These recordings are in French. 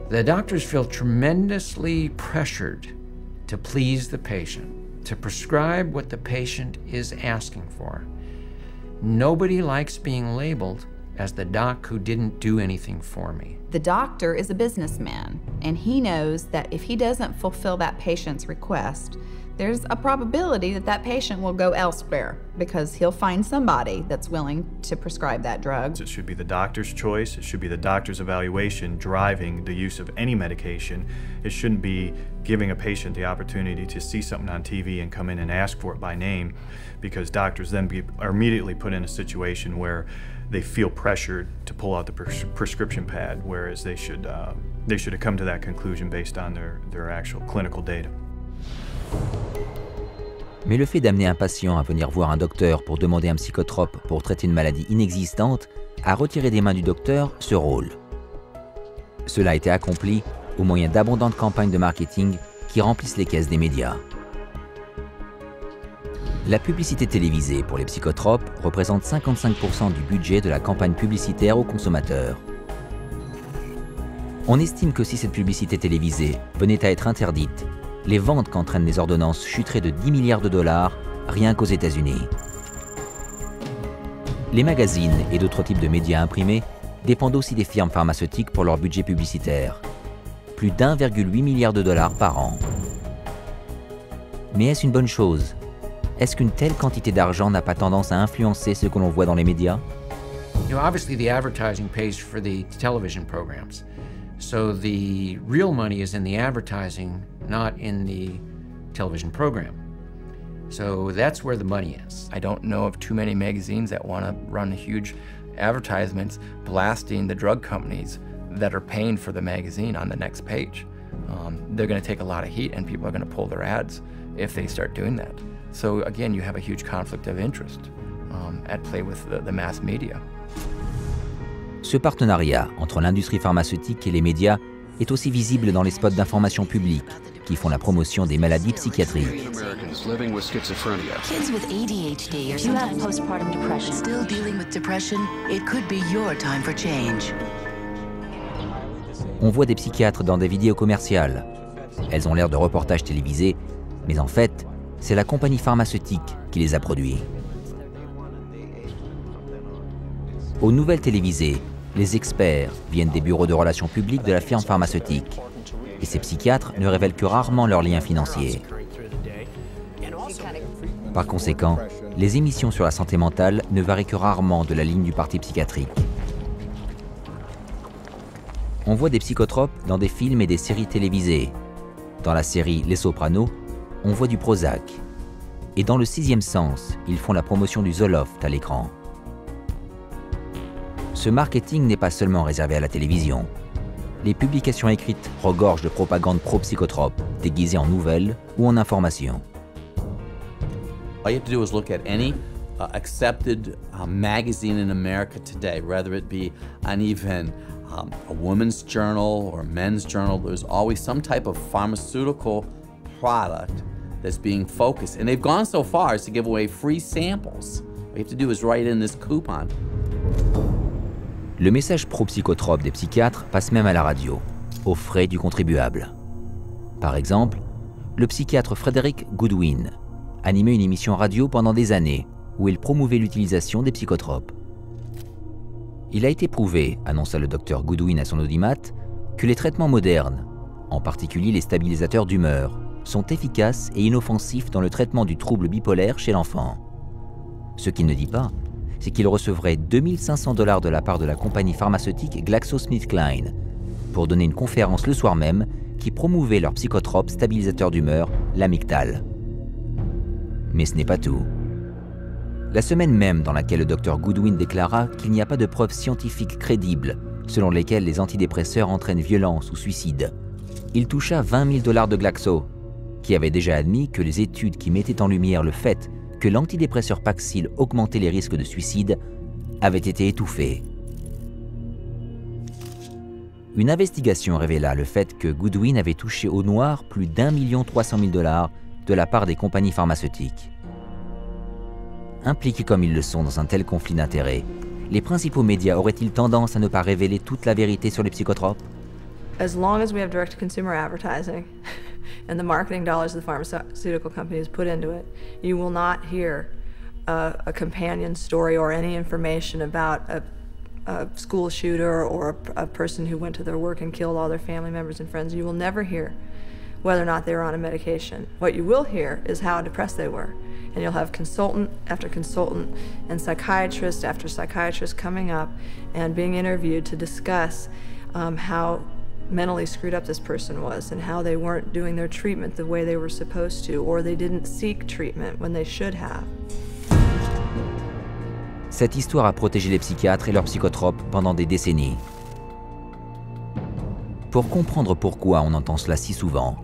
The doctors feel tremendously pressured to please the patient, to prescribe what the patient is asking for. Nobody likes being labeled as the doc who didn't do anything for me. The doctor is a businessman, and he knows that if he doesn't fulfill that patient's request, there's a probability that that patient will go elsewhere because he'll find somebody that's willing to prescribe that drug. It should be the doctor's choice. It should be the doctor's evaluation driving the use of any medication. It shouldn't be giving a patient the opportunity to see something on TV and come in and ask for it by name, because doctors then are immediately put in a situation where they feel pressured to pull out the prescription pad, whereas they should have come to that conclusion based on their actual clinical data. Mais le fait d'amener un patient à venir voir un docteur pour demander un psychotrope pour traiter une maladie inexistante a retiré des mains du docteur ce rôle. Cela a été accompli au moyen d'abondantes campagnes de marketing qui remplissent les caisses des médias. La publicité télévisée pour les psychotropes représente 55% du budget de la campagne publicitaire aux consommateurs. On estime que si cette publicité télévisée venait à être interdite, les ventes qu'entraînent les ordonnances chuteraient de 10 milliards de dollars rien qu'aux États-Unis. Les magazines et d'autres types de médias imprimés dépendent aussi des firmes pharmaceutiques pour leur budget publicitaire. Plus d'1,8 milliard de dollars par an. Mais est-ce une bonne chose? Est-ce qu'une telle quantité d'argent n'a pas tendance à influencer ce que l'on voit dans les médias? You know, obviously the advertising pays for the television programs. So the real money is in the advertising, not in the television program. So that's where the money is. I don't know of too many magazines that want to run huge advertisements blasting the drug companies that are paying for the magazine on the next page. They're going to take a lot of heat, and people are going to pull their ads if they start doing that. So again, you have a huge conflict of interest at play with the mass media. Ce partenariat entre l'industrie pharmaceutique et les médias est aussi visible dans les spots d'information publique qui font la promotion des maladies psychiatriques. Kids with ADHD or sometimes postpartum depression. Still dealing with depression? It could be your time for change. On voit des psychiatres dans des vidéos commerciales. Elles ont l'air de reportages télévisés, mais en fait, c'est la compagnie pharmaceutique qui les a produits. Aux nouvelles télévisées, les experts viennent des bureaux de relations publiques de la firme pharmaceutique. Et ces psychiatres ne révèlent que rarement leurs liens financiers. Par conséquent, les émissions sur la santé mentale ne varient que rarement de la ligne du parti psychiatrique. On voit des psychotropes dans des films et des séries télévisées. Dans la série Les Sopranos, on voit du Prozac. Et dans Le Sixième Sens, ils font la promotion du Zoloft à l'écran. Ce marketing n'est pas seulement réservé à la télévision. Les publications écrites regorgent de propagande pro-psychotrope, déguisée en nouvelles ou en informations. All you have to do is look at any accepted magazine in America today, whether it be an even a woman's journal or a men's journal. There's always some type of pharmaceutical product that's being focused. And they've gone so far as to give away free samples. What you have to do is write in this coupon. Le message pro-psychotrope des psychiatres passe même à la radio, aux frais du contribuable. Par exemple, le psychiatre Frederick Goodwin animait une émission radio pendant des années où il promouvait l'utilisation des psychotropes. Il a été prouvé, annonça le docteur Goodwin à son audimat, que les traitements modernes, en particulier les stabilisateurs d'humeur, sont efficaces et inoffensifs dans le traitement du trouble bipolaire chez l'enfant. Ce qu'il ne dit pas, c'est qu'il recevrait 2 500 $ de la part de la compagnie pharmaceutique GlaxoSmithKline pour donner une conférence le soir même qui promouvait leur psychotrope stabilisateur d'humeur, l'Amictal. Mais ce n'est pas tout. La semaine même dans laquelle le docteur Goodwin déclara qu'il n'y a pas de preuves scientifiques crédibles selon lesquelles les antidépresseurs entraînent violence ou suicide, il toucha 20 000 $ de Glaxo, qui avait déjà admis que les études qui mettaient en lumière le fait que l'antidépresseur Paxil augmentait les risques de suicide avaient été étouffées. Une investigation révéla le fait que Goodwin avait touché au noir plus d'1 300 000 $ de la part des compagnies pharmaceutiques. Impliqués comme ils le sont dans un tel conflit d'intérêts, les principaux médias auraient-ils tendance à ne pas révéler toute la vérité sur les psychotropes? as long as we have direct-to-consumer advertising and the marketing dollars the pharmaceutical companies put into it, you will not hear a companion story or any information about a school shooter or a person who went to their work and killed all their family members and friends. You will never hear whether or not they were on a medication. What you will hear is how depressed they were. And you'll have consultant after consultant and psychiatrist after psychiatrist coming up and being interviewed to discuss how mentally screwed up this person was and how they weren't doing their treatment the way they were supposed to, or they didn't seek treatment when they should have. Cette histoire a protégé les psychiatres et leurs psychotropes pendant des décennies. Pour comprendre pourquoi on entend cela si souvent,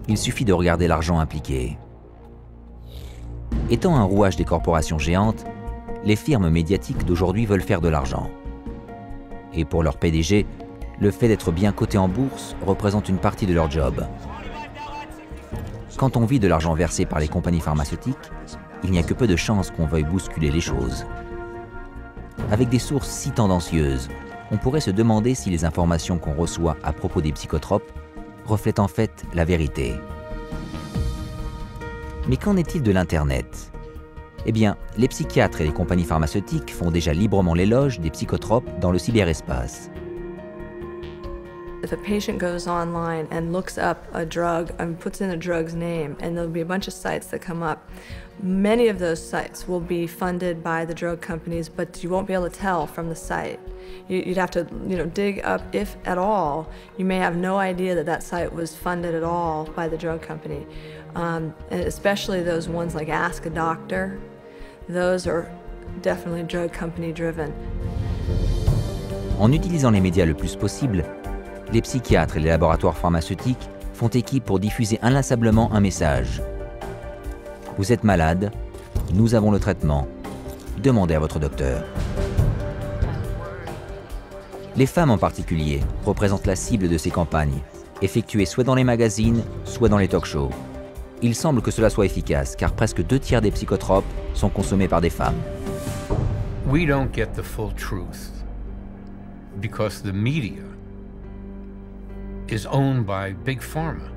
il suffit de regarder l'argent impliqué. Étant un rouage des corporations géantes, les firmes médiatiques d'aujourd'hui veulent faire de l'argent. Et pour leur PDG, le fait d'être bien coté en bourse représente une partie de leur job. Quand on vit de l'argent versé par les compagnies pharmaceutiques, il n'y a que peu de chances qu'on veuille bousculer les choses. Avec des sources si tendancieuses, on pourrait se demander si les informations qu'on reçoit à propos des psychotropes reflètent en fait la vérité. Mais qu'en est-il de l'Internet? Eh bien, les psychiatres et les compagnies pharmaceutiques font déjà librement l'éloge des psychotropes dans le cyberespace. If a patient goes online and looks up a drug and puts in a drug's name, and there'll be a bunch of sites that come up, many of those sites will be funded by the drug companies, but you won't be able to tell from the site. You'd have to, dig up, if at all. You may have no idea that that site was funded at all by the drug company. And especially those ones like Ask a Doctor, those are definitely drug company driven. En utilisant les médias le plus possible, les psychiatres et les laboratoires pharmaceutiques font équipe pour diffuser inlassablement un message. Vous êtes malade, nous avons le traitement, demandez à votre docteur. Les femmes en particulier représentent la cible de ces campagnes, effectuées soit dans les magazines, soit dans les talk-shows. Il semble que cela soit efficace, car presque 2/3 des psychotropes sont consommés par des femmes. We don't get the full truth because the media is owned by big pharma.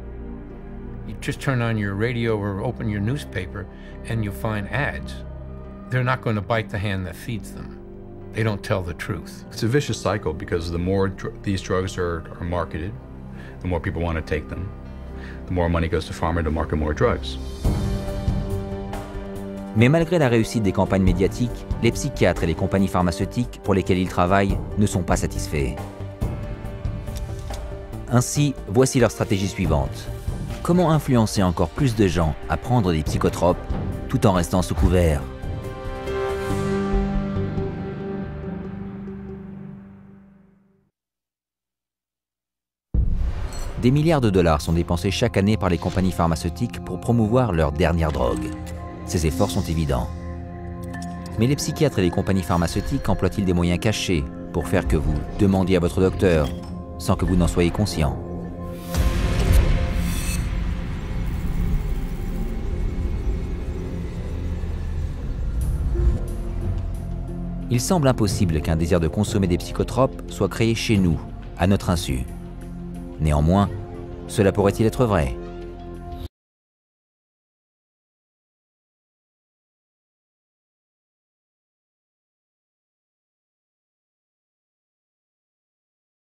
You just turn on your radio or open your newspaper and you'll find ads. They're not going to bite the hand that feeds them. They don't tell the truth. It's a vicious cycle because the more these drugs are marketed, the more people want to take them. The more money goes to pharma to market more drugs. Mais malgré la réussite des campagnes médiatiques, les psychiatres et les compagnies pharmaceutiques pour lesquelles ils travaillent ne sont pas satisfaits. Ainsi, voici leur stratégie suivante. Comment influencer encore plus de gens à prendre des psychotropes tout en restant sous couvert? Des milliards de dollars sont dépensés chaque année par les compagnies pharmaceutiques pour promouvoir leur dernière drogue. Ces efforts sont évidents. Mais les psychiatres et les compagnies pharmaceutiques emploient-ils des moyens cachés pour faire que vous demandiez à votre docteur sans que vous n'en soyez conscient? Il semble impossible qu'un désir de consommer des psychotropes soit créé chez nous, à notre insu. Néanmoins, cela pourrait-il être vrai?